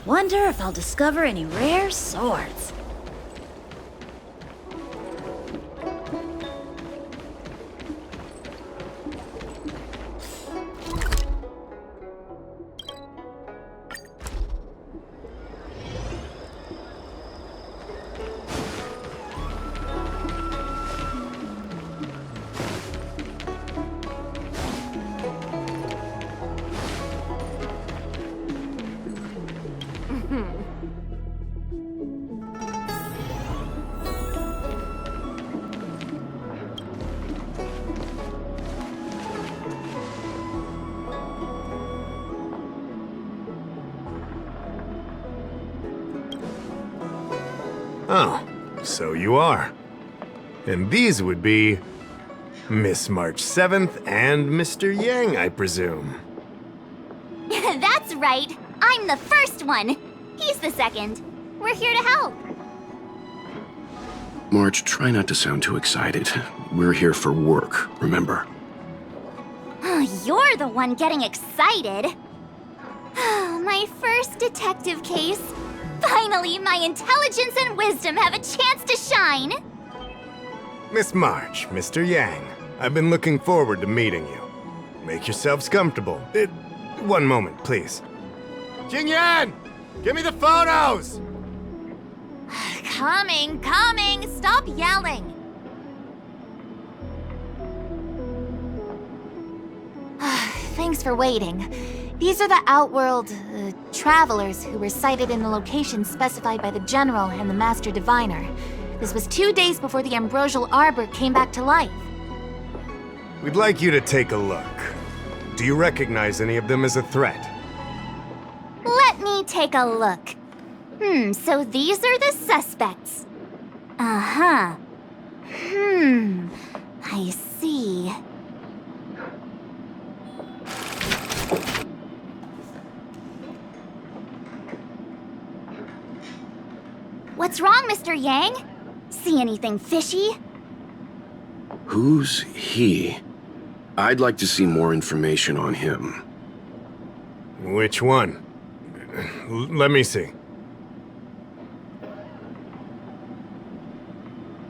Wonder if I'll discover any rare swords. Oh, so you are. And these would be Miss March 7th and Mr. Yang, I presume. That's right. I'm the first one. He's the second. We're here to help. March, try not to sound too excited. We're here for work, remember? You're the one getting excited. My first detective case. Finally, my intelligence and wisdom have a chance to shine. Miss March, Mr. Yang, I've been looking forward to meeting you. Make yourselves comfortable. One moment, please. Jingyan! Give me the photos! Coming. Stop yelling. Thanks for waiting. These are the Outworld, travelers who were sighted in the location specified by the General and the Master Diviner. This was 2 days before the Ambrosial Arbor came back to life. We'd like you to take a look. Do you recognize any of them as a threat? Let me take a look. So these are the suspects. Uh-huh. I see. What's wrong, Mr. Yang? See anything fishy? Who's he? I'd like to see more information on him. Which one? Let me see.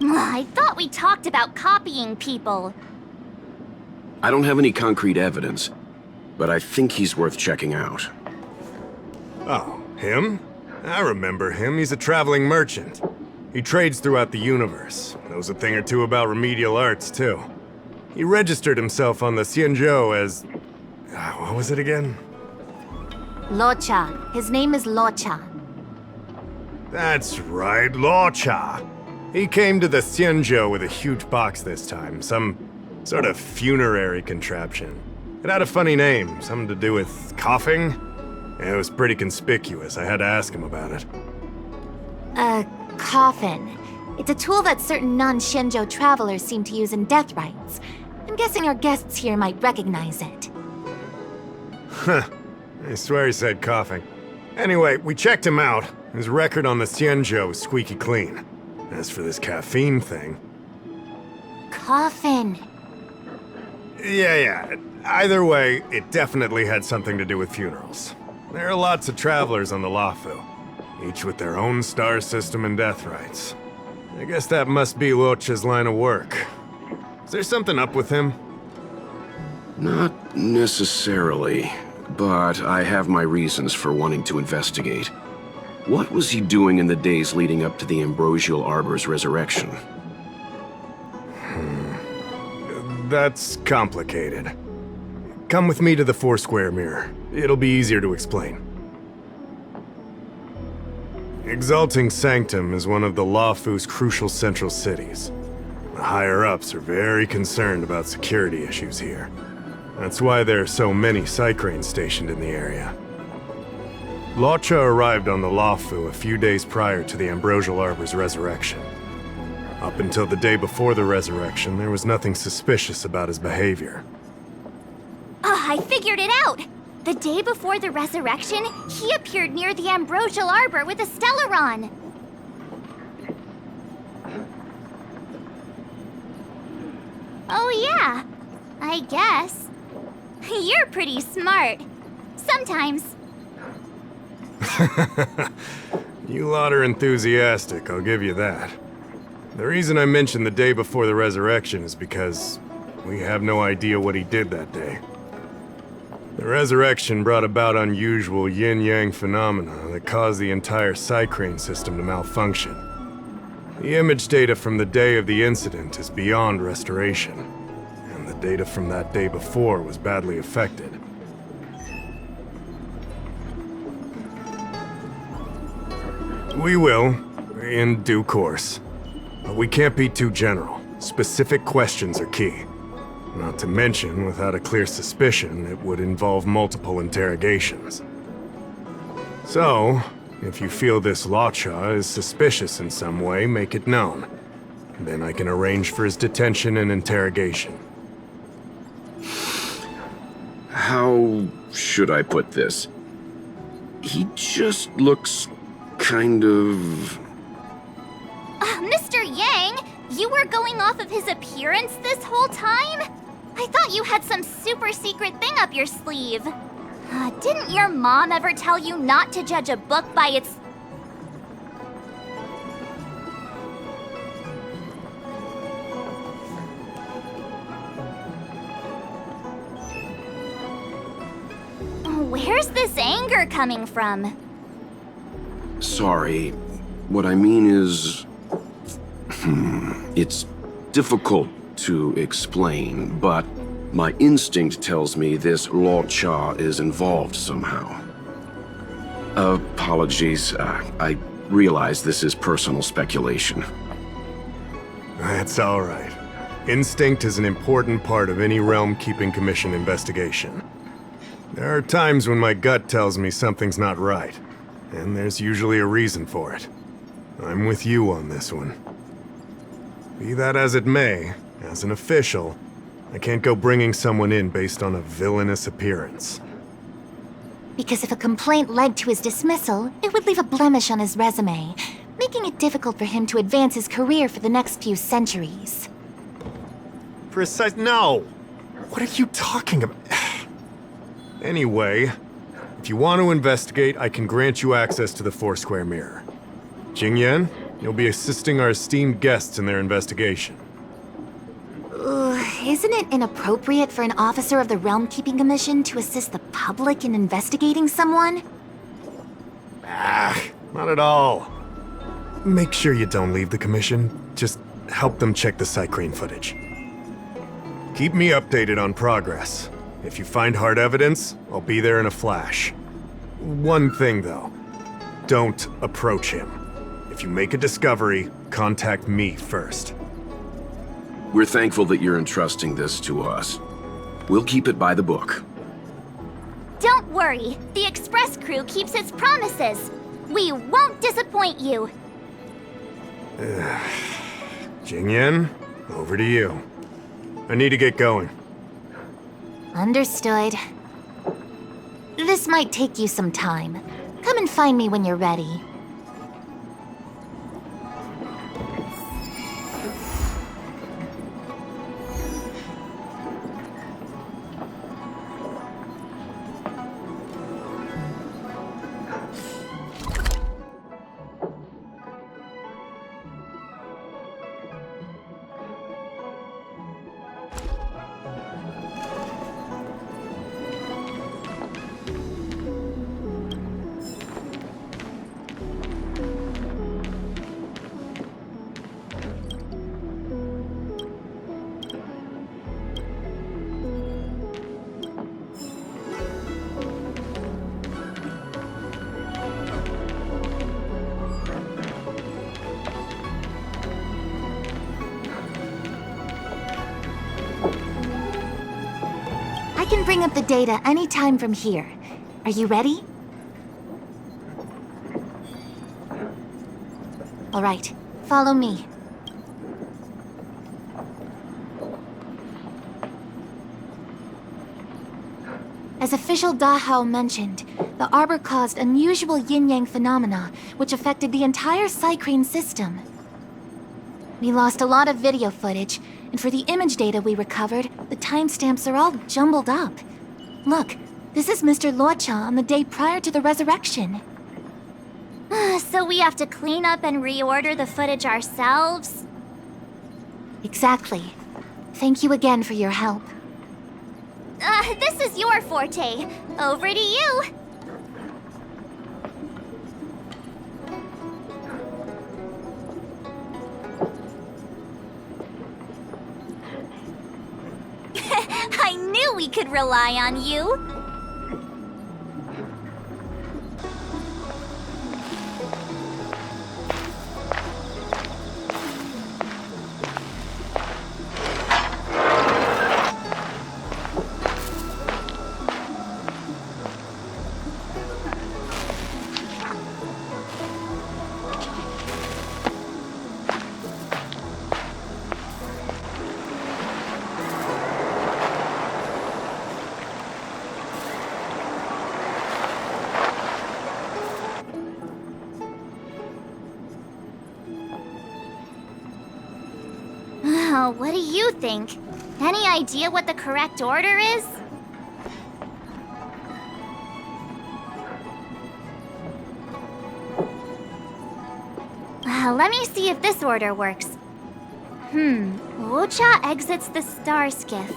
I thought we talked about copying people. I don't have any concrete evidence, but I think he's worth checking out. Oh, him? I remember him. He's a traveling merchant. He trades throughout the universe. Knows a thing or two about remedial arts, too. He registered himself on the Xianzhou as... what was it again? Luocha. His name is Luocha. That's right, Luocha. He came to the Xianzhou with a huge box this time. Some sort of funerary contraption. It had a funny name, something to do with coughing. It was pretty conspicuous. I had to ask him about it. A coffin. It's a tool that certain non-Xianzhou travelers seem to use in death rites. I'm guessing our guests here might recognize it. Huh. I swear he said coughing. Anyway, we checked him out. His record on the Xianzhou is squeaky clean. As for this caffeine thing... Coffin. Yeah. Either way, it definitely had something to do with funerals. There are lots of travelers on the Luofu, each with their own star system and death rites. I guess that must be Luocha's line of work. Is there something up with him? Not necessarily, but I have my reasons for wanting to investigate. What was he doing in the days leading up to the Ambrosial Arbor's resurrection? That's complicated. Come with me to the Four-Square Mirror. It'll be easier to explain. Exalting Sanctum is one of the Luofu's crucial central cities. The higher-ups are very concerned about security issues here. That's why there are so many Psycranes stationed in the area. Luocha arrived on the Luofu a few days prior to the Ambrosial Arbor's resurrection. Up until the day before the resurrection, there was nothing suspicious about his behavior. I figured it out! The day before the resurrection, he appeared near the Ambrosial Arbor with a Stellaron. Oh yeah, I guess. You're pretty smart. Sometimes. You lot are enthusiastic, I'll give you that. The reason I mentioned the day before the resurrection is because we have no idea what he did that day. The resurrection brought about unusual yin-yang phenomena that caused the entire Psycrane system to malfunction. The image data from the day of the incident is beyond restoration, and the data from that day before was badly affected. We will, in due course. But we can't be too general. Specific questions are key. Not to mention, without a clear suspicion, it would involve multiple interrogations. So, if you feel this Luocha is suspicious in some way, make it known. Then I can arrange for his detention and interrogation. How should I put this? He just looks kind of... Mr. Yang, you were going off of his appearance this whole time? I thought you had some super secret thing up your sleeve. Didn't your mom ever tell you not to judge a book by its... Where's this anger coming from? Sorry. What I mean is... It's difficult to explain, but my instinct tells me this Luocha is involved somehow. Apologies. I realize this is personal speculation. That's all right. Instinct is an important part of any Realm Keeping Commission investigation. There are times when my gut tells me something's not right, and there's usually a reason for it. I'm with you on this one. Be that as it may, as an official, I can't go bringing someone in based on a villainous appearance. Because if a complaint led to his dismissal, it would leave a blemish on his resume, making it difficult for him to advance his career for the next few centuries. No! What are you talking about? Anyway, if you want to investigate, I can grant you access to the Foursquare Mirror. Jingyan, you'll be assisting our esteemed guests in their investigation. Isn't it inappropriate for an officer of the Realm Keeping Commission to assist the public in investigating someone? Not at all. Make sure you don't leave the commission. Just help them check the Psycrane footage. Keep me updated on progress. If you find hard evidence, I'll be there in a flash. One thing, though. Don't approach him. If you make a discovery, contact me first. We're thankful that you're entrusting this to us. We'll keep it by the book. Don't worry. The Express crew keeps its promises. We won't disappoint you. Jingyan, over to you. I need to get going. Understood. This might take you some time. Come and find me when you're ready. I can bring up the data anytime from here. Are you ready? All right, follow me. As official Dahao mentioned, the Arbor caused unusual yin-yang phenomena, which affected the entire Psycrane system. We lost a lot of video footage, and for the image data we recovered, the timestamps are all jumbled up. Look, this is Mr. Luocha on the day prior to the resurrection. So we have to clean up and reorder the footage ourselves? Exactly. Thank you again for your help. This is your forte. Over to you. I knew we could rely on you. Oh, what do you think? Any idea what the correct order is? Let me see if this order works. Luocha exits the Star Skiff,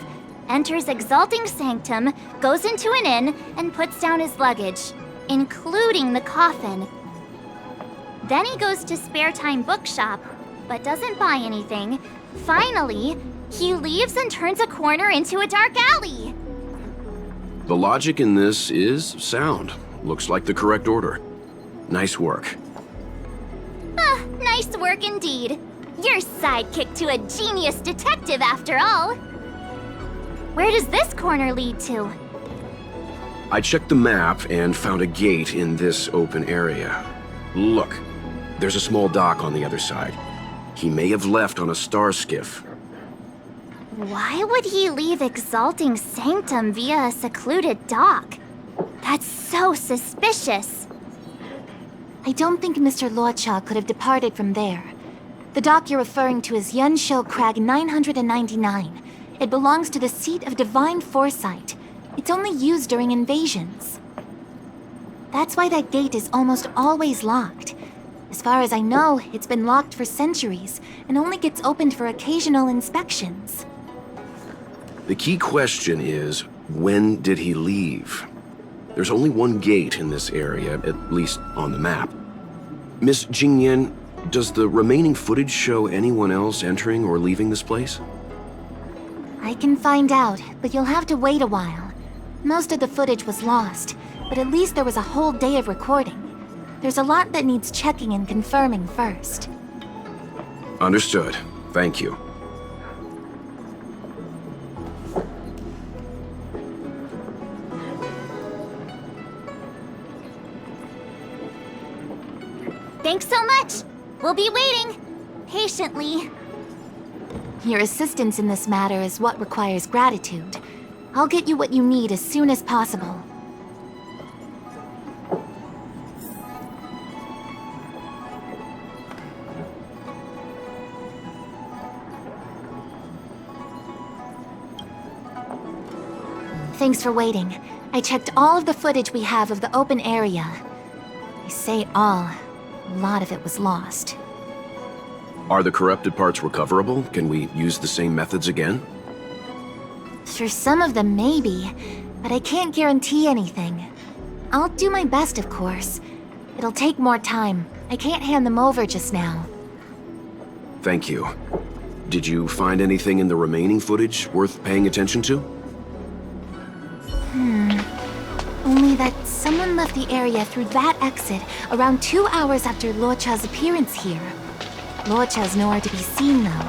enters Exalting Sanctum, goes into an inn, and puts down his luggage, including the coffin. Then he goes to Spare Time Bookshop, but doesn't buy anything. Finally, he leaves and turns a corner into a dark alley. The logic in this is sound. Looks like the correct order. Nice work. Nice work indeed. You're sidekick to a genius detective after all. Where does this corner lead to? I checked the map and found a gate in this open area. Look, there's a small dock on the other side. He may have left on a star skiff. Why would he leave Exalting Sanctum via a secluded dock? That's so suspicious. I don't think Mr. Luocha could have departed from there. The dock you're referring to is Yunshen Crag 999. It belongs to the seat of divine foresight. It's only used during invasions. That's why that gate is almost always locked. As far as I know, it's been locked for centuries and only gets opened for occasional inspections. The key question is, when did he leave? There's only one gate in this area, at least on the map. Miss Jingyan, does the remaining footage show anyone else entering or leaving this place? I can find out, but you'll have to wait a while. Most of the footage was lost, but at least there was a whole day of recording. There's a lot that needs checking and confirming first. Understood. Thank you. Thanks so much. We'll be waiting. Patiently. Your assistance in this matter is what requires gratitude. I'll get you what you need as soon as possible. Thanks for waiting. I checked all of the footage we have of the open area. I say all. A lot of it was lost. Are the corrupted parts recoverable? Can we use the same methods again? For some of them, maybe, but I can't guarantee anything. I'll do my best, of course. It'll take more time. I can't hand them over just now. Thank you. Did you find anything in the remaining footage worth paying attention to? Only that someone left the area through that exit around 2 hours after Luocha's appearance here. Luocha's nowhere to be seen, though.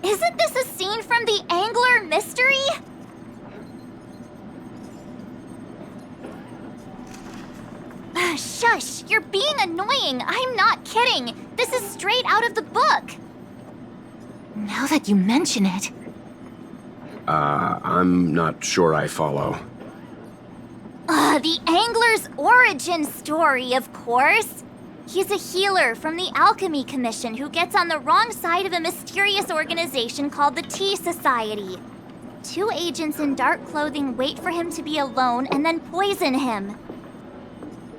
Isn't this a scene from the Angler mystery? Shush! You're being annoying! I'm not kidding! This is straight out of the book! Now that you mention it... I'm not sure I follow. The Angler's origin story, of course! He's a healer from the Alchemy Commission who gets on the wrong side of a mysterious organization called the Tea Society. 2 agents in dark clothing wait for him to be alone and then poison him.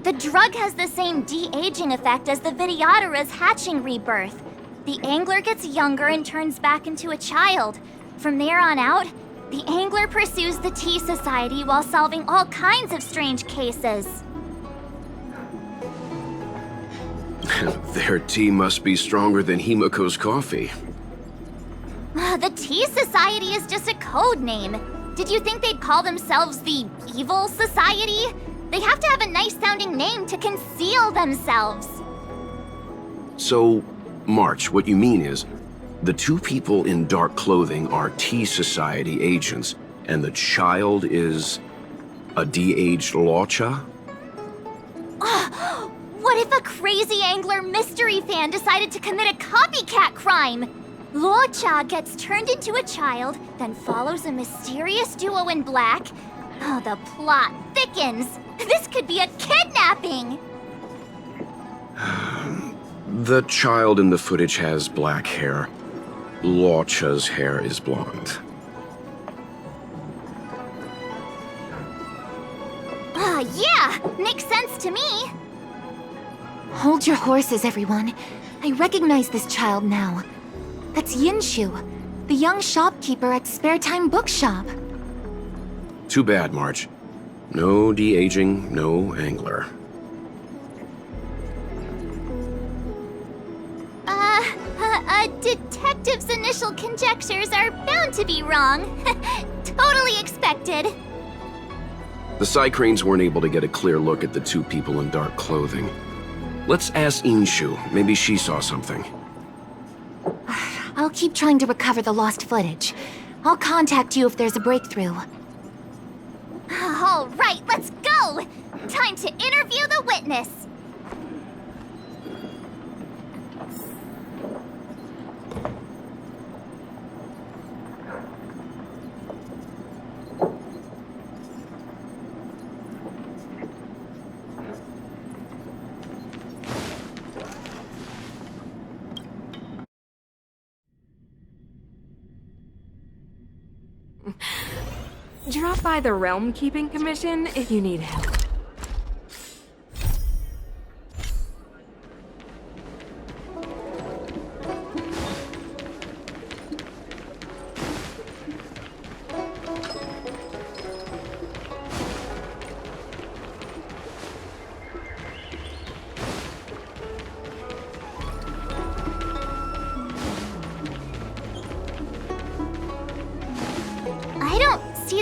The drug has the same de-aging effect as the Vidyadhara's hatching rebirth. The angler gets younger and turns back into a child. From there on out, the angler pursues the Tea Society while solving all kinds of strange cases. Their tea must be stronger than Himiko's coffee. The Tea Society is just a code name. Did you think they'd call themselves the Evil Society? They have to have a nice-sounding name to conceal themselves. So, March, what you mean is, the 2 people in dark clothing are Tea Society agents, and the child is a de-aged Luocha? What if a crazy angler mystery fan decided to commit a copycat crime? Luocha gets turned into a child, then follows a mysterious duo in black. Oh, the plot thickens. This could be a kidnapping! The child in the footage has black hair. Luocha's hair is blonde. Yeah! Makes sense to me! Hold your horses, everyone. I recognize this child now. That's Yinshu, the young shopkeeper at Spare Time Bookshop. Too bad, March. No de-aging, no angler. A detective's initial conjectures are bound to be wrong. Totally expected. The Psycranes weren't able to get a clear look at the 2 people in dark clothing. Let's ask Yinshu. Maybe she saw something. I'll keep trying to recover the lost footage. I'll contact you if there's a breakthrough. All right, let's go! Time to interview the witness. Drop by the Realm Keeping Commission if you need help.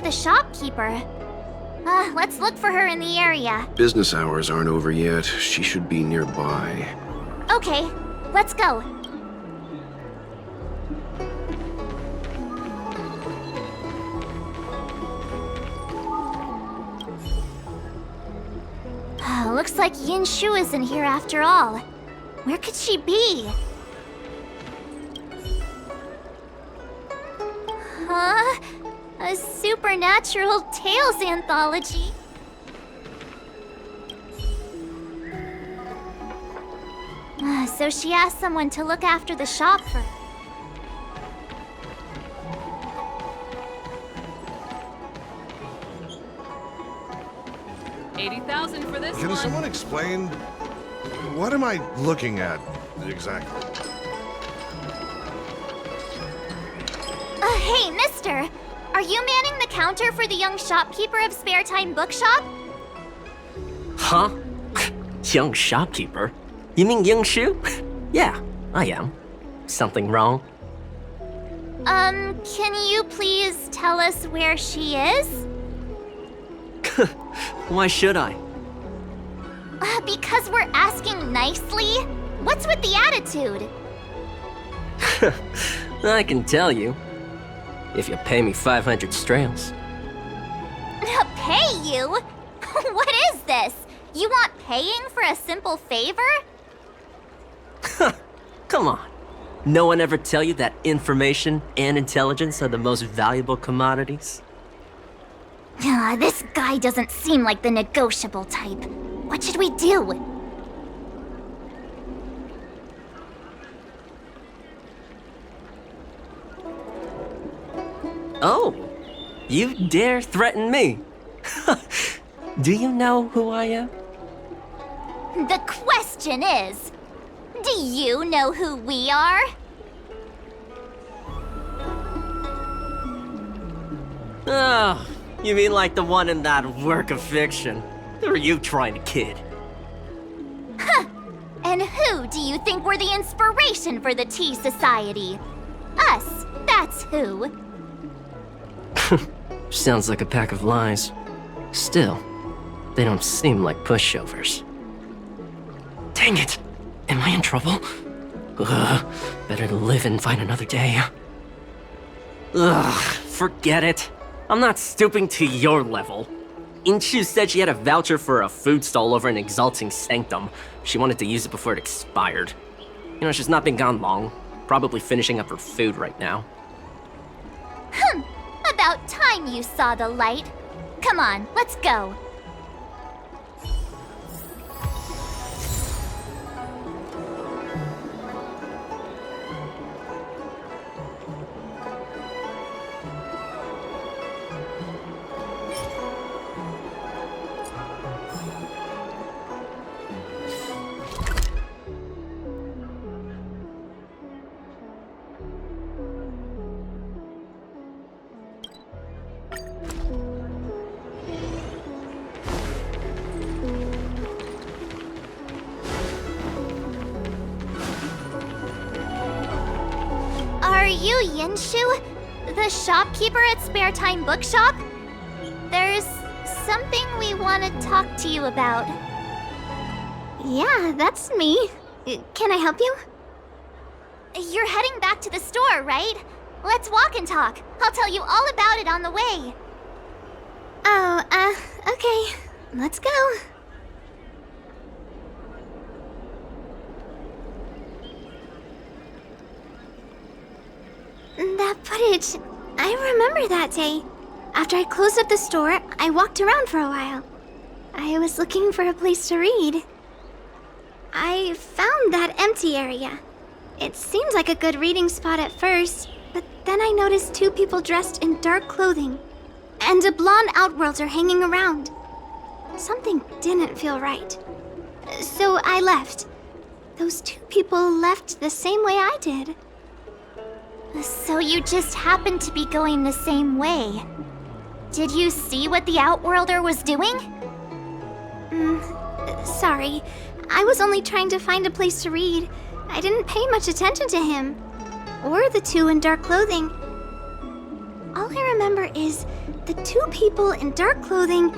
The shopkeeper. Let's look for her in the area. Business hours aren't over yet. She should be nearby. Okay, let's go. Looks like Yinshu isn't here after all. Where could she be? Huh? A supernatural tales anthology. So she asked someone to look after the shop for her. $80,000 for this Can one. someone explain? What am I looking at exactly? Hey, mister! Are you manning the counter for the young shopkeeper of Spare Time Bookshop? Huh? Young shopkeeper? You mean Yinshu? Yeah, I am. Something wrong? Can you please tell us where she is? Why should I? Because we're asking nicely? What's with the attitude? I can tell you. If you pay me 500 strails. Pay you? What is this? You want paying for a simple favor? Come on. No one ever tell you that information and intelligence are the most valuable commodities? This guy doesn't seem like the negotiable type. What should we do? Oh, You dare threaten me? Do you know who I am? The question is, do you know who we are? Oh, you mean like the one in that work of fiction? Who are you trying to kid? And who do you think were the inspiration for the Tea Society? Us, that's who. Sounds like a pack of lies. Still, they don't seem like pushovers. Dang it! Am I in trouble? Ugh, better to live and find another day. Ugh, forget it. I'm not stooping to your level. Yinshu said she had a voucher for a food stall over in Exalting Sanctum. She wanted to use it before it expired. You know, she's not been gone long. Probably finishing up her food right now. About time you saw the light. Come on, let's go. Are you Yinshu? The shopkeeper at Spare Time Bookshop? There's something we want to talk to you about. Yeah, that's me. Can I help you? You're heading back to the store, right? Let's walk and talk. I'll tell you all about it on the way. Oh, okay. Let's go. That footage, I remember that day. After I closed up the store, I walked around for a while. I was looking for a place to read. I found that empty area. It seemed like a good reading spot at first, but then I noticed two people dressed in dark clothing, and a blonde outworlder hanging around. Something didn't feel right. So I left. Those two people left the same way I did. So you just happened to be going the same way. Did you see what the Outworlder was doing? Sorry. I was only trying to find a place to read. I didn't pay much attention to him. Or the two in dark clothing. All I remember is the two people in dark clothing...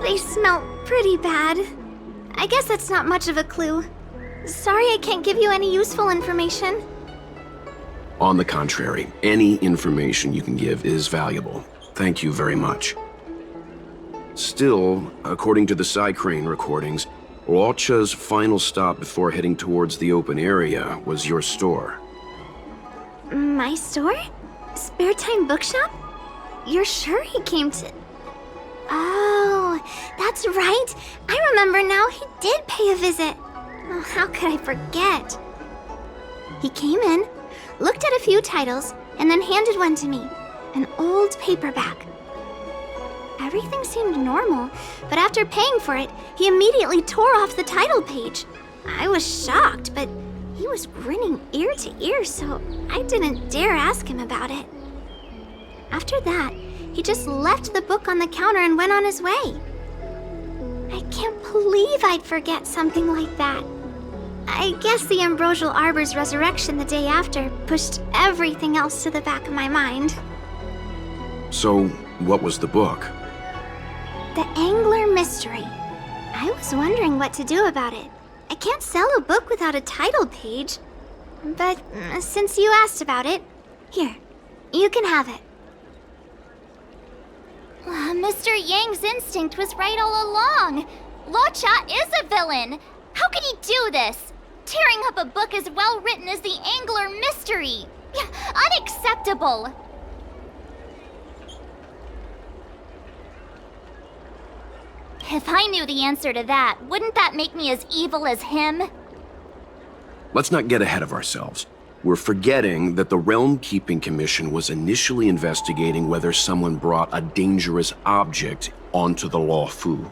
they smell pretty bad. I guess that's not much of a clue. Sorry I can't give you any useful information. On the contrary, any information you can give is valuable. Thank you very much. Still, according to the side crane recordings, Luocha's final stop before heading towards the open area was your store. My store? Spare Time Bookshop? You're sure he came to... Oh, that's right. I remember now, he did pay a visit. Oh, how could I forget? He came in, looked at a few titles, and then handed one to me. An old paperback. Everything seemed normal, but after paying for it, he immediately tore off the title page. I was shocked, but he was grinning ear to ear, so I didn't dare ask him about it. After that, he just left the book on the counter and went on his way. I can't believe I'd forget something like that. I guess the Ambrosial Arbor's resurrection the day after pushed everything else to the back of my mind. So, what was the book? The Angler Mystery. I was wondering what to do about it. I can't sell a book without a title page. But since you asked about it, here, you can have it. Mr. Yang's instinct was right all along. Luocha is a villain. How could he do this? Tearing up a book as well written as the Angler Mystery. Unacceptable. If I knew the answer to that, wouldn't that make me as evil as him? Let's not get ahead of ourselves. We're forgetting that the Realm Keeping Commission was initially investigating whether someone brought a dangerous object onto the Luofu.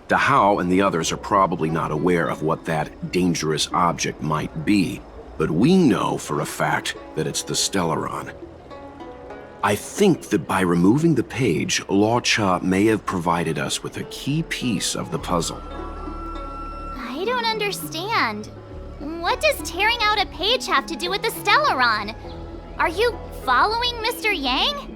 Dahao and the others are probably not aware of what that dangerous object might be, but we know for a fact that it's the Stellaron. I think that by removing the page, Luocha may have provided us with a key piece of the puzzle. I don't understand. What does tearing out a page have to do with the Stellaron? Are you following Mr. Yang?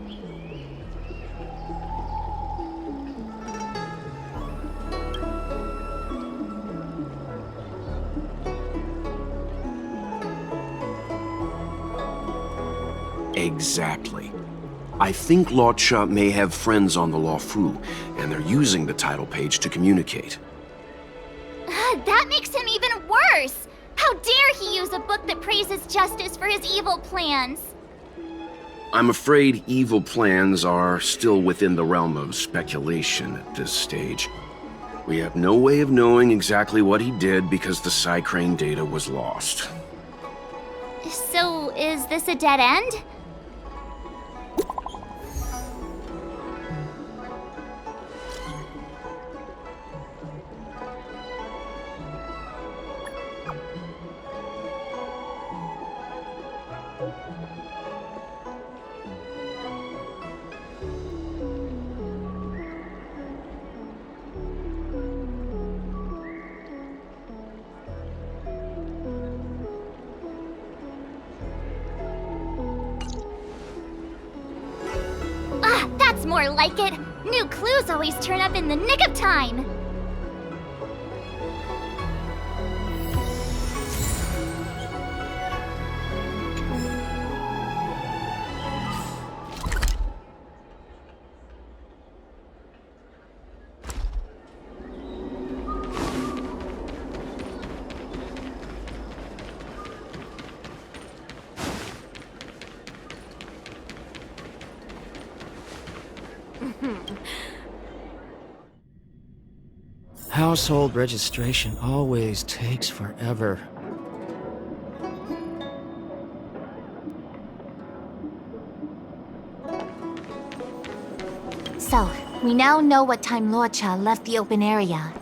Exactly. I think Luocha may have friends on the Luofu, and they're using the title page to communicate. That makes him even worse! How dare he use a book that praises justice for his evil plans? I'm afraid evil plans are still within the realm of speculation at this stage. We have no way of knowing exactly what he did because the Psycrane data was lost. So, is this a dead end? That's more like it! New clues always turn up in the nick of time! Household registration always takes forever. So, we now know what time Luocha left the open area.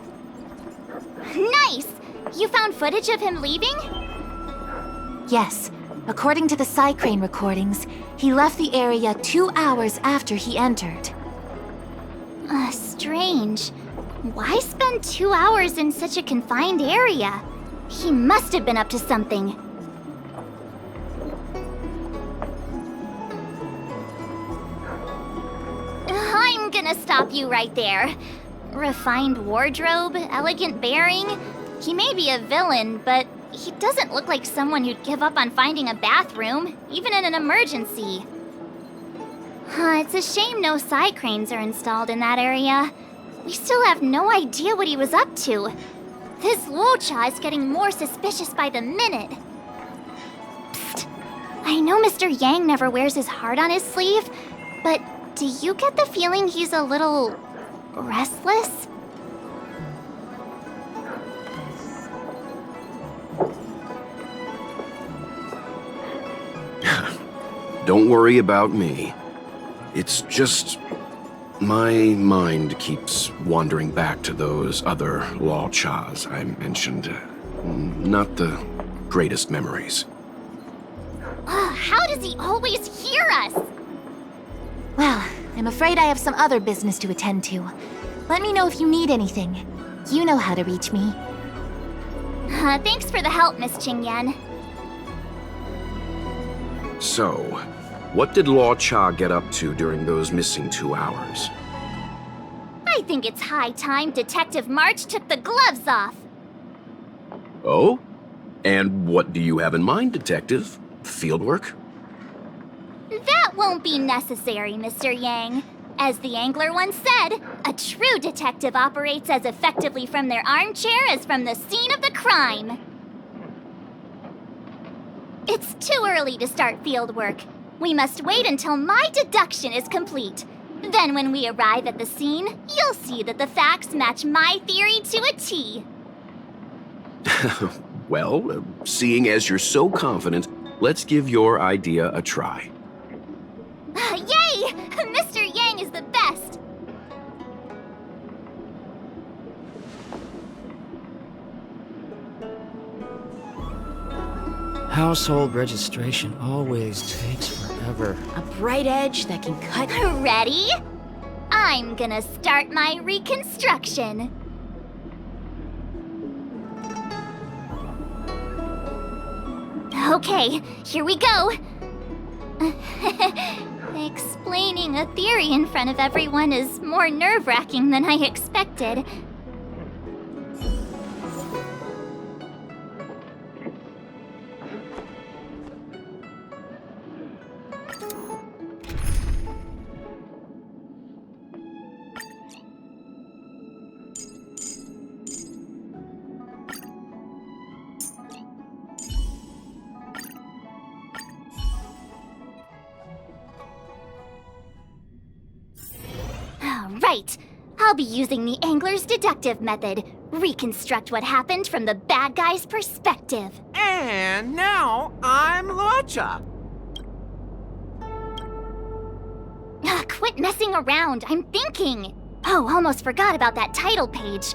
Nice! You found footage of him leaving? Yes, according to the Psycrane recordings, he left the area 2 hours after he entered. Strange. Why spend 2 hours in such a confined area? He must have been up to something. I'm gonna stop you right there. Refined wardrobe, elegant bearing. He may be a villain, but he doesn't look like someone who'd give up on finding a bathroom, even in an emergency. It's a shame no Psycranes are installed in that area. We still have no idea what he was up to. This Luocha is getting more suspicious by the minute. Psst. I know Mr. Yang never wears his heart on his sleeve, but do you get the feeling he's a little restless? Don't worry about me. It's just... my mind keeps wandering back to those other Luochas I mentioned. Not the greatest memories. How does he always hear us? Well, I'm afraid I have some other business to attend to. Let me know if you need anything. You know how to reach me. Thanks for the help, Miss Jingyan. So, what did Luocha get up to during those missing 2 hours? I think it's high time Detective March took the gloves off. Oh? And what do you have in mind, Detective? Fieldwork? That won't be necessary, Mr. Yang. As the angler once said, a true detective operates as effectively from their armchair as from the scene of the crime. It's too early to start fieldwork. We must wait until my deduction is complete. Then when we arrive at the scene, you'll see that the facts match my theory to a T. Well, seeing as you're so confident, let's give your idea a try. Yay! Mr. Yang is the best! Household registration always takes forever. A bright edge that can cut. Ready? I'm gonna start my reconstruction. Okay, here we go. Explaining a theory in front of everyone is more nerve-wracking than I expected. Right! I'll be using the angler's deductive method. Reconstruct what happened from the bad guy's perspective. And now I'm Luocha. Quit messing around, I'm thinking! Oh, almost forgot about that title page.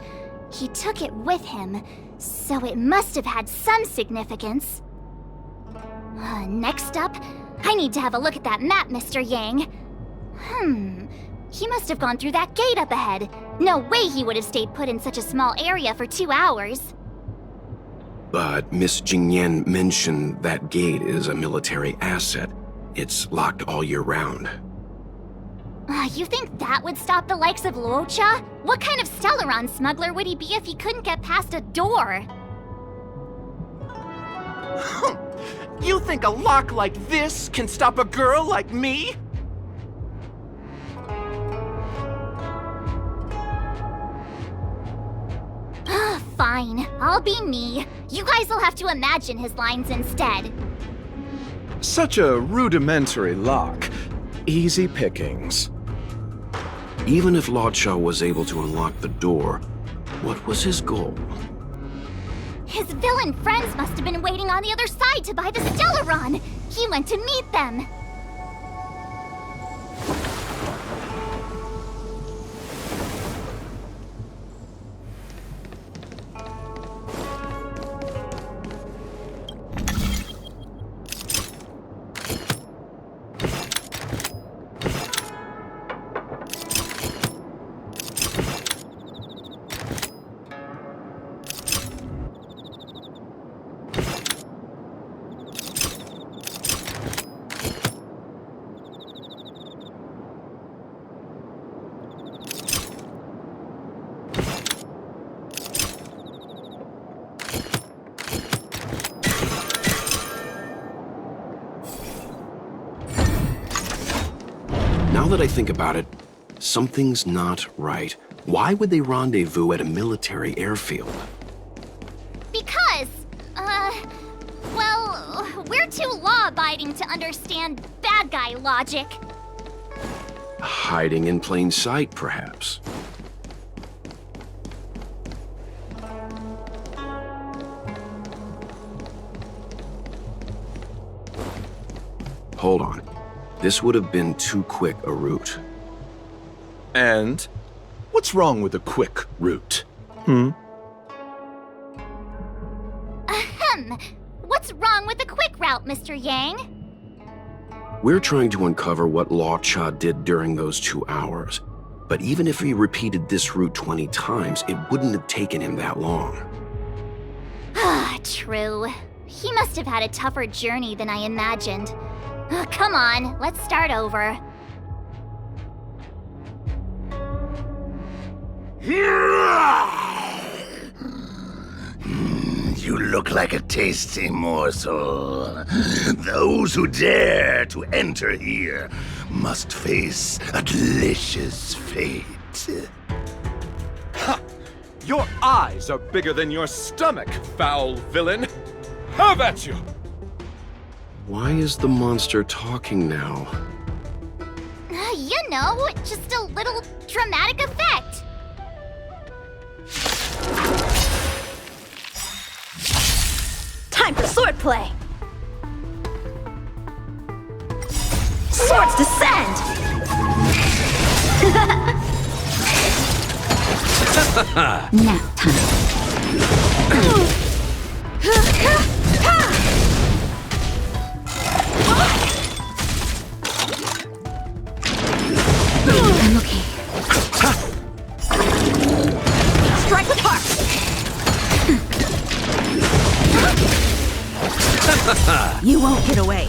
He took it with him, so it must have had some significance. Next up, I need to have a look at that map, Mr. Yang. He must have gone through that gate up ahead. No way he would have stayed put in such a small area for 2 hours. But Miss Jingyan mentioned that gate is a military asset. It's locked all year round. You think that would stop the likes of Luocha? What kind of Stellaron smuggler would he be if he couldn't get past a door? You think a lock like this can stop a girl like me? Fine, I'll be me. You guys will have to imagine his lines instead. Such a rudimentary lock. Easy pickings. Even if Luocha was able to unlock the door, what was his goal? His villain friends must have been waiting on the other side to buy the Stellaron. He went to meet them. Now that I think about it, something's not right. Why would they rendezvous at a military airfield? Because, well, we're too law-abiding to understand bad guy logic. Hiding in plain sight, perhaps. Hold on. This would have been too quick a route. And what's wrong with a quick route? What's wrong with the quick route, Mr. Yang? We're trying to uncover what Luocha did during those 2 hours. But even if he repeated this route 20 times, it wouldn't have taken him that long. True. He must have had a tougher journey than I imagined. Come on, let's start over. You look like a tasty morsel. Those who dare to enter here must face a delicious fate. Ha! Your eyes are bigger than your stomach, foul villain! Have at you! Why is the monster talking now? You know, just a little dramatic effect. play. Swords descend! Nap time. I'm okay. Strike with heart! You won't get away.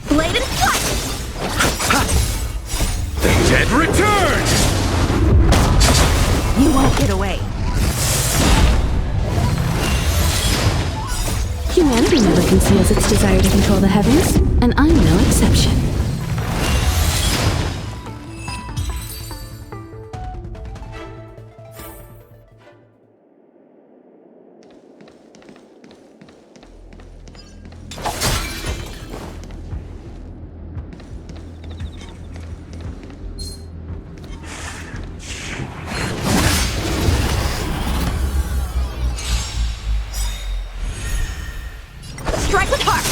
Blade and flight! The dead return! You won't get away. Humanity never conceals its desire to control the heavens, and I'm no exception. Strike with heart!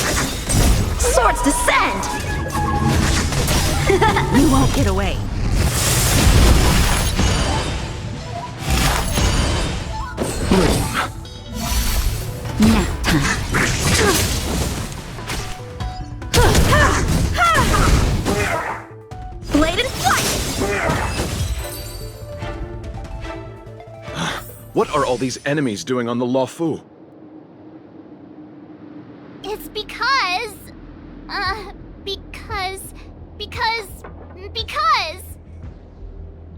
Swords descend! You won't get away. Nap time. Blade and flight! What are all these enemies doing on the Luofu? It's because... because...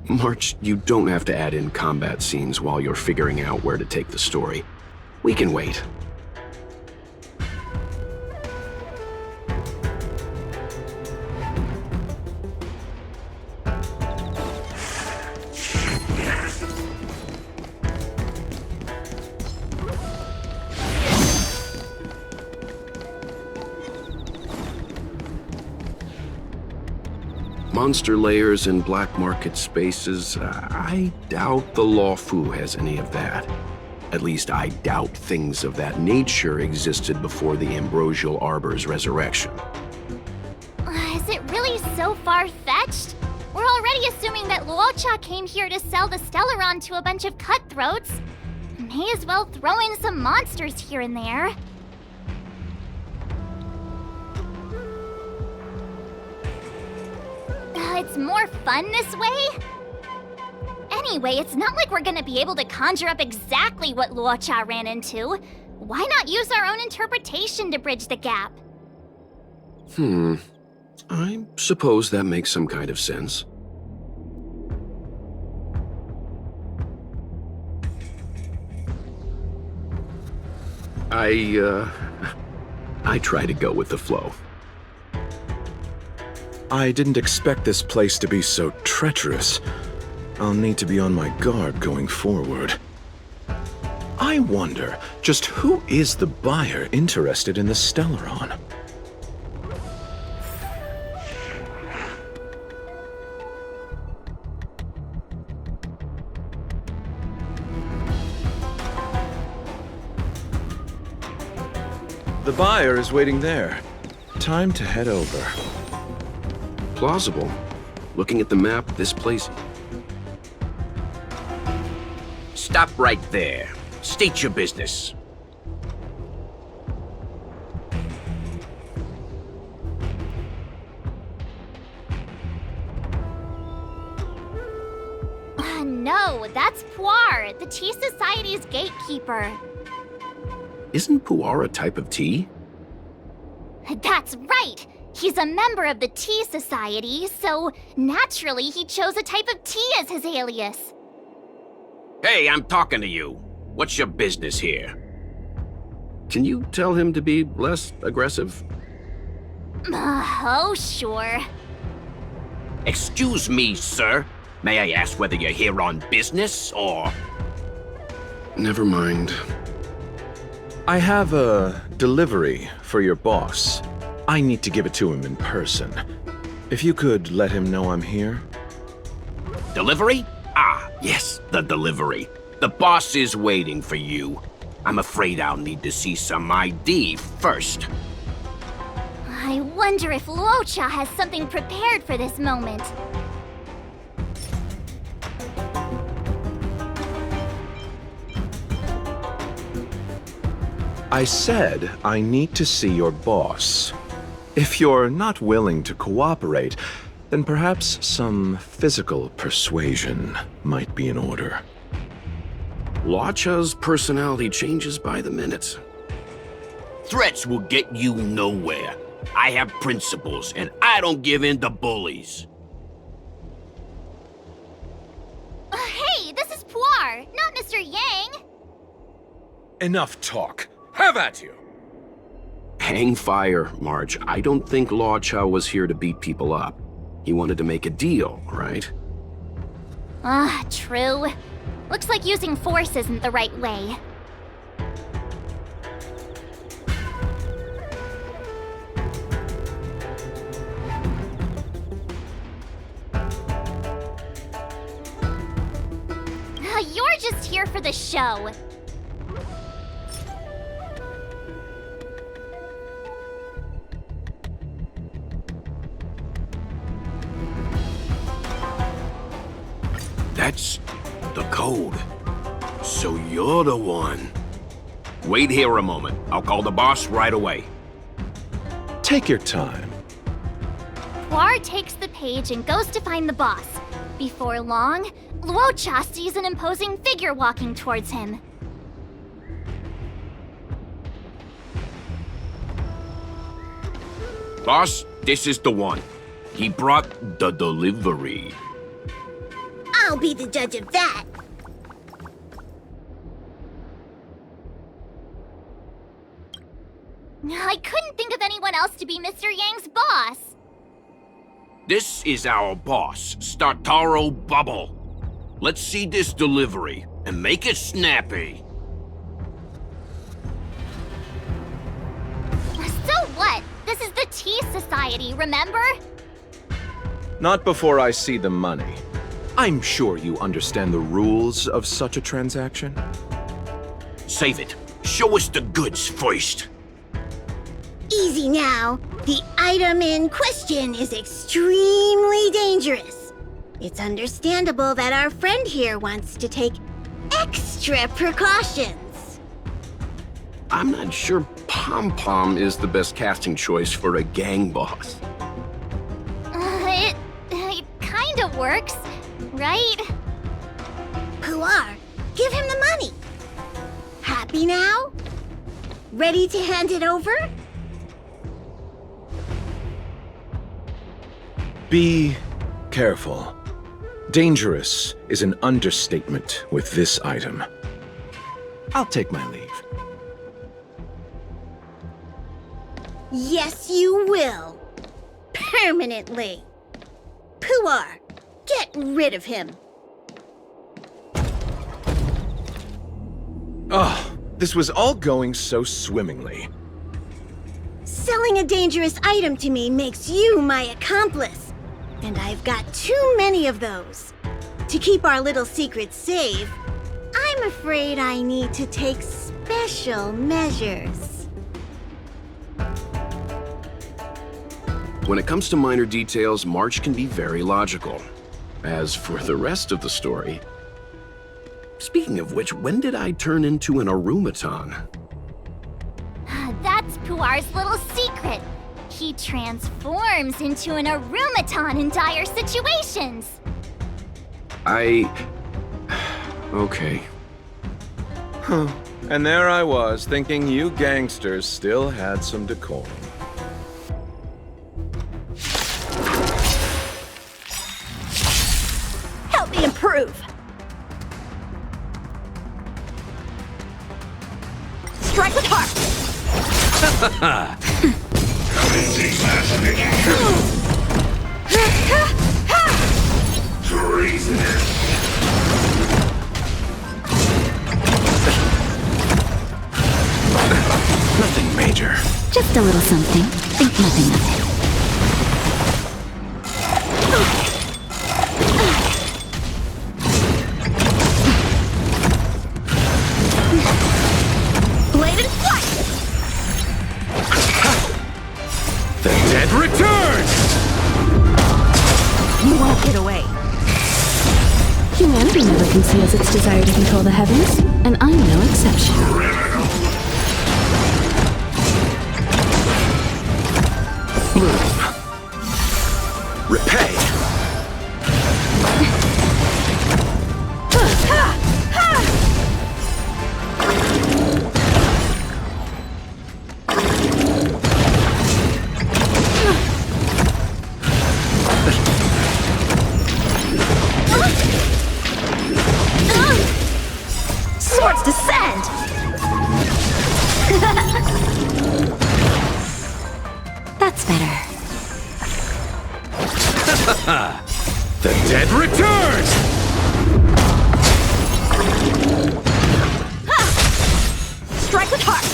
March, you don't have to add in combat scenes while you're figuring out where to take the story. We can wait. Monster layers and black market spaces, I doubt the Luofu has any of that. At least I doubt things of that nature existed before the Ambrosial Arbor's resurrection. Is it really so far-fetched? We're already assuming that Luocha came here to sell the Stellaron to a bunch of cutthroats. May as well throw in some monsters here and there. It's more fun this way? Anyway, it's not like we're gonna be able to conjure up exactly what Luocha ran into. Why not use our own interpretation to bridge the gap? I suppose that makes some kind of sense. I try to go with the flow. I didn't expect this place to be so treacherous. I'll need to be on my guard going forward. I wonder, just who is the buyer interested in the Stellaron? The buyer is waiting there. Time to head over. Plausible. Looking at the map, this place... Stop right there. State your business. No, that's Pu'er, the Tea Society's gatekeeper. Isn't Pu'er a type of tea? That's right! He's a member of the Tea Society, so naturally he chose a type of tea as his alias. Hey, I'm talking to you. What's your business here? Can you tell him to be less aggressive? Oh, sure. Excuse me, sir. May I ask whether you're here on business, or... Never mind. I have a delivery for your boss. I need to give it to him in person. If you could let him know I'm here. Delivery? Ah, yes, the delivery. The boss is waiting for you. I'm afraid I'll need to see some ID first. I wonder if Luocha has something prepared for this moment. I said I need to see your boss. If you're not willing to cooperate, then perhaps some physical persuasion might be in order. Luocha's personality changes by the minute. Threats will get you nowhere. I have principles, and I don't give in to bullies. Hey, this is Pu'er, not Mr. Yang. Enough talk. Have at you! Hang fire, Marge. I don't think Luocha was here to beat people up. He wanted to make a deal, right? Ah, true. Looks like using force isn't the right way. You're just here for the show. That's the code. So you're the one. Wait here a moment. I'll call the boss right away. Take your time. Pu'er takes the page and goes to find the boss. Before long, Luocha sees an imposing figure walking towards him. Boss, this is the one. He brought the delivery. I'll be the judge of that. I couldn't think of anyone else to be Mr. Yang's boss. This is our boss, Startaro Bubble. Let's see this delivery, and make it snappy. So what? This is the Tea Society, remember? Not before I see the money. I'm sure you understand the rules of such a transaction. Save it. Show us the goods first. Easy now. The item in question is extremely dangerous. It's understandable that our friend here wants to take extra precautions. I'm not sure Pom Pom is the best casting choice for a gang boss. It kinda works, right? Pu'er, give him the money. Happy now? Ready to hand it over? Be careful. Dangerous is an understatement with this item. I'll take my leave. Yes, you will. Permanently. Pu'er, get rid of him. Oh, this was all going so swimmingly. Selling a dangerous item to me makes you my accomplice. And I've got too many of those. To keep our little secret safe, I'm afraid I need to take special measures. When it comes to minor details, March can be very logical. As for the rest of the story... Speaking of which, when did I turn into an Aurumaton? That's Pu'er's little secret. He transforms into an Aurumaton in dire situations. Okay. Huh. And there I was, thinking you gangsters still had some decorum. Help me improve. Strike with heart. Commencing mass Nothing major. Just a little something. Think nothing of it. Bladed flight! The dead return! You won't get away. Humanity never conceals its desire to control the heavens, and I'm no exception. Bloom. Repay. Swords descend! That's better. The dead return! Strike with heart!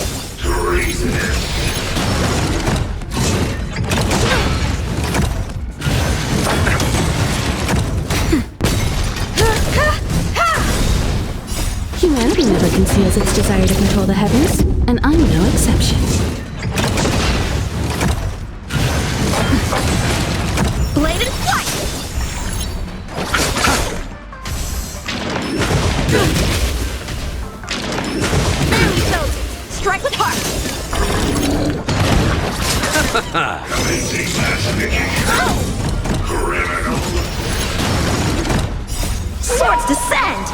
Humanity never conceals its desire to control the heavens, and I'm no exception. Bladed flight! Strike with heart! Swords descend!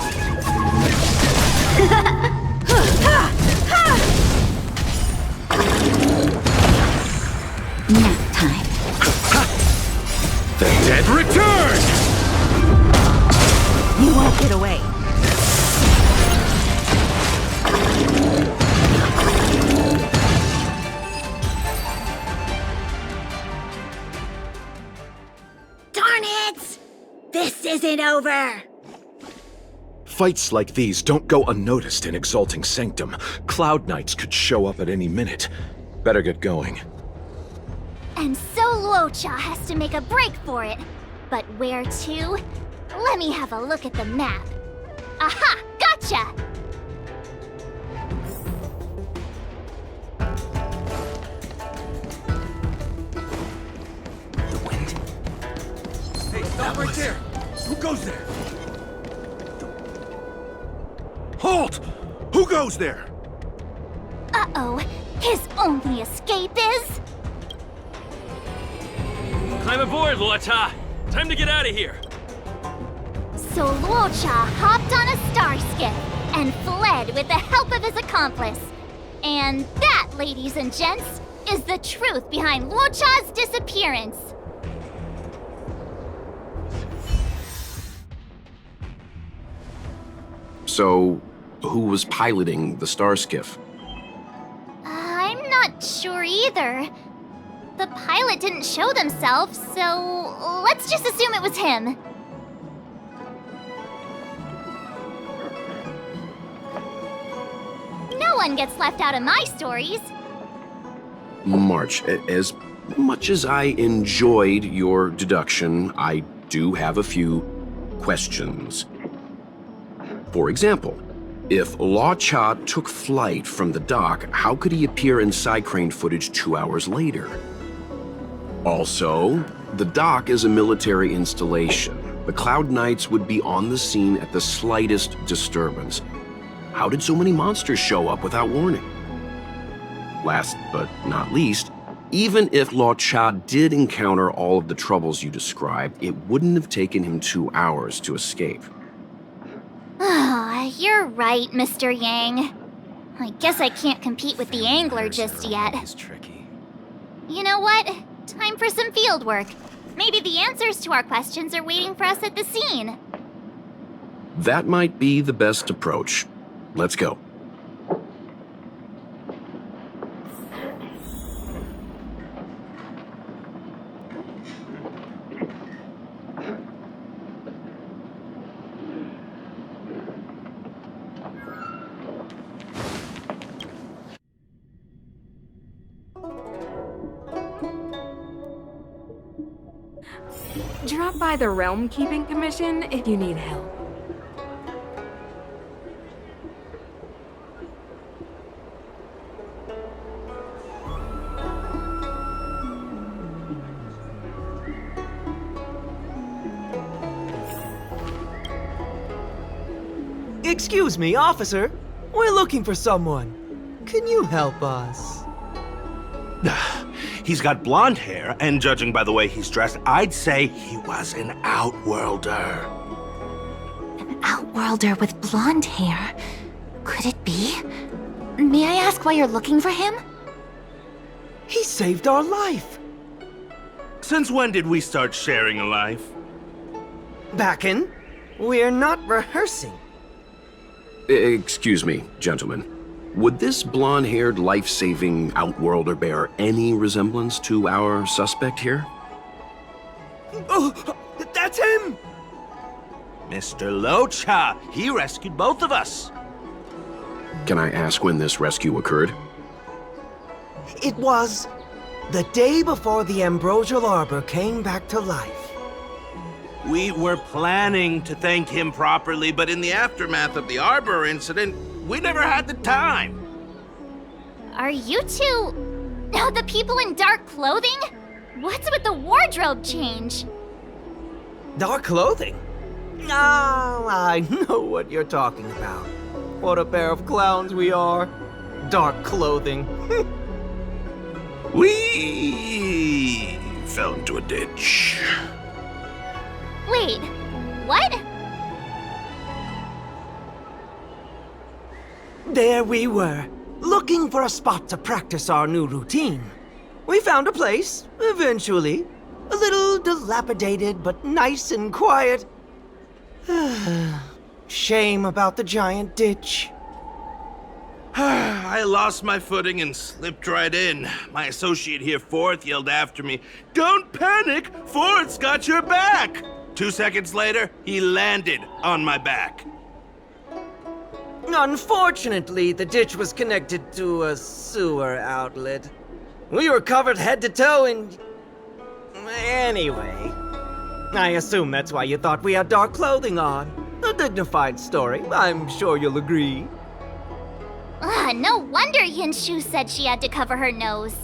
Nap time. The dead return! You won't get away. Darn it! This isn't over! Fights like these don't go unnoticed in Exalting Sanctum. Cloud Knights could show up at any minute. Better get going. And so Luocha has to make a break for it. But where to? Let me have a look at the map. Aha! Gotcha! The wind. Hey, stop right there! Who goes there? Halt! Who goes there? Uh-oh. His only escape is... Climb aboard, Luocha! Time to get out of here! So Luocha hopped on a star skiff and fled with the help of his accomplice. And that, ladies and gents, is the truth behind Luocha's disappearance. So, who was piloting the star skiff? I'm not sure either. The pilot didn't show themselves, so let's just assume it was him. No one gets left out of my stories. March, as much as I enjoyed your deduction, I do have a few questions. For example, if Luocha took flight from the dock, how could he appear in side crane footage 2 hours later? Also, the dock is a military installation. The Cloud Knights would be on the scene at the slightest disturbance. How did so many monsters show up without warning? Last but not least, even if Luocha did encounter all of the troubles you described, it wouldn't have taken him 2 hours to escape. Ah, you're right, Mr. Yang. I guess I can't compete with the angler just yet. It's tricky. You know what? Time for some field work. Maybe the answers to our questions are waiting for us at the scene. That might be the best approach. Let's go. Drop by the Realm Keeping Commission if you need help. Excuse me, officer. We're looking for someone. Can you help us? He's got blonde hair, and judging by the way he's dressed, I'd say he was an Outworlder. An Outworlder with blonde hair? Could it be? May I ask why you're looking for him? He saved our life. Since when did we start sharing a life? Backen, we're not rehearsing. Excuse me, gentlemen. Would this blonde-haired, life-saving Outworlder bear any resemblance to our suspect here? Oh, that's him! Mr. Luocha! He rescued both of us! Can I ask when this rescue occurred? It was the day before the Ambrosial Arbor came back to life. We were planning to thank him properly, but in the aftermath of the Arbor incident, we never had the time. Are you two... the people in dark clothing? What's with the wardrobe change? Dark clothing? Ah, I know what you're talking about. What a pair of clowns we are. Dark clothing. We fell into a ditch. Wait, what? There we were, looking for a spot to practice our new routine. We found a place, eventually. A little dilapidated, but nice and quiet. Shame about the giant ditch. I lost my footing and slipped right in. My associate here, Fourth, yelled after me, "Don't panic! Fourth's got your back!" 2 seconds later, he landed on my back. Unfortunately, the ditch was connected to a sewer outlet. We were covered head to toe in... Anyway, I assume that's why you thought we had dark clothing on. A dignified story, I'm sure you'll agree. No wonder Yinshu said she had to cover her nose.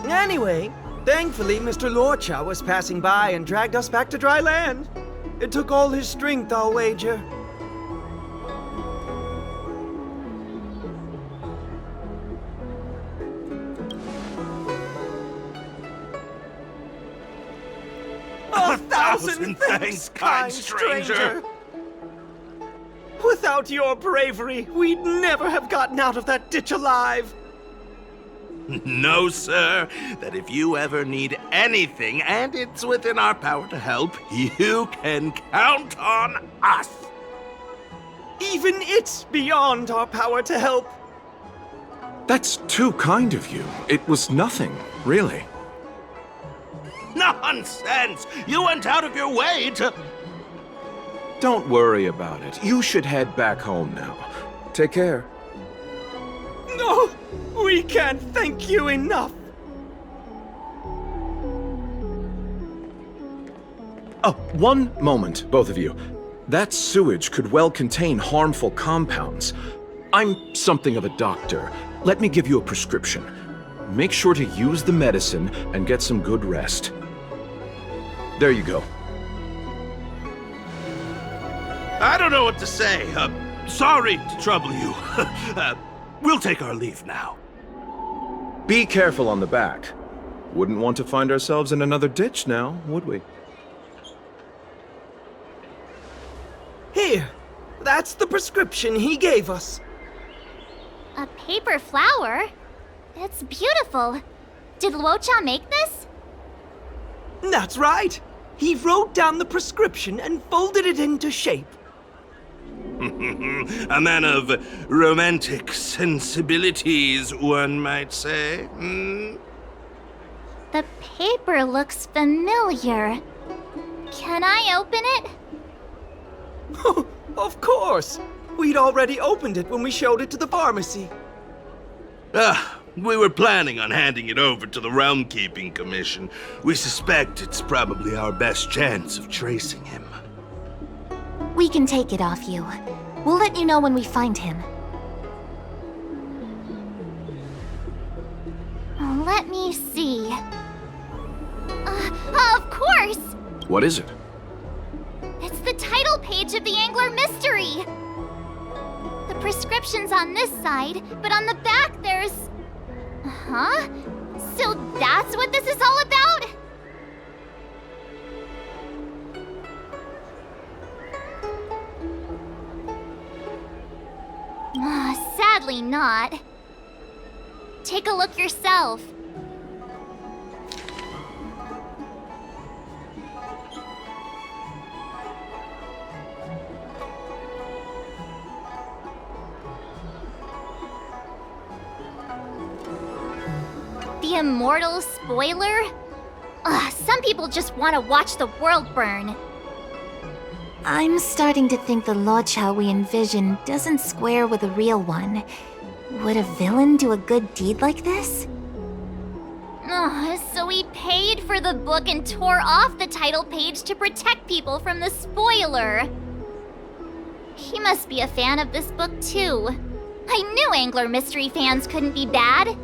Anyway, thankfully Mr. Luocha was passing by and dragged us back to dry land. It took all his strength, I'll wager. A thousand thanks, kind stranger! Without your bravery, we'd never have gotten out of that ditch alive. No, sir. That if you ever need anything, and it's within our power to help, you can count on us. Even it's beyond our power to help. That's too kind of you. It was nothing, really. Nonsense! You went out of your way to... Don't worry about it. You should head back home now. Take care. No! We can't thank you enough! Oh, one moment, both of you. That sewage could well contain harmful compounds. I'm something of a doctor. Let me give you a prescription. Make sure to use the medicine and get some good rest. There you go. I don't know what to say. Sorry to trouble you. We'll take our leave now. Be careful on the back. Wouldn't want to find ourselves in another ditch now, would we? Here, that's the prescription he gave us. A paper flower? It's beautiful. Did Luocha make this? That's right. He wrote down the prescription and folded it into shape. A man of romantic sensibilities, one might say. The paper looks familiar. Can I open it? Of course! We'd already opened it when we showed it to the pharmacy. We were planning on handing it over to the Realm Keeping Commission. We suspect it's probably our best chance of tracing him. We can take it off you. We'll let you know when we find him. Let me see. Of course! What is it? It's the title page of the Angler Mystery! The prescription's on this side, but on the back there's... Huh? So that's what this is all about? Sadly not. Take a look yourself. The immortal spoiler? Some people just want to watch the world burn. I'm starting to think the Luocha we envision doesn't square with a real one. Would a villain do a good deed like this? So he paid for the book and tore off the title page to protect people from the spoiler. He must be a fan of this book too. I knew Angler Mystery fans couldn't be bad.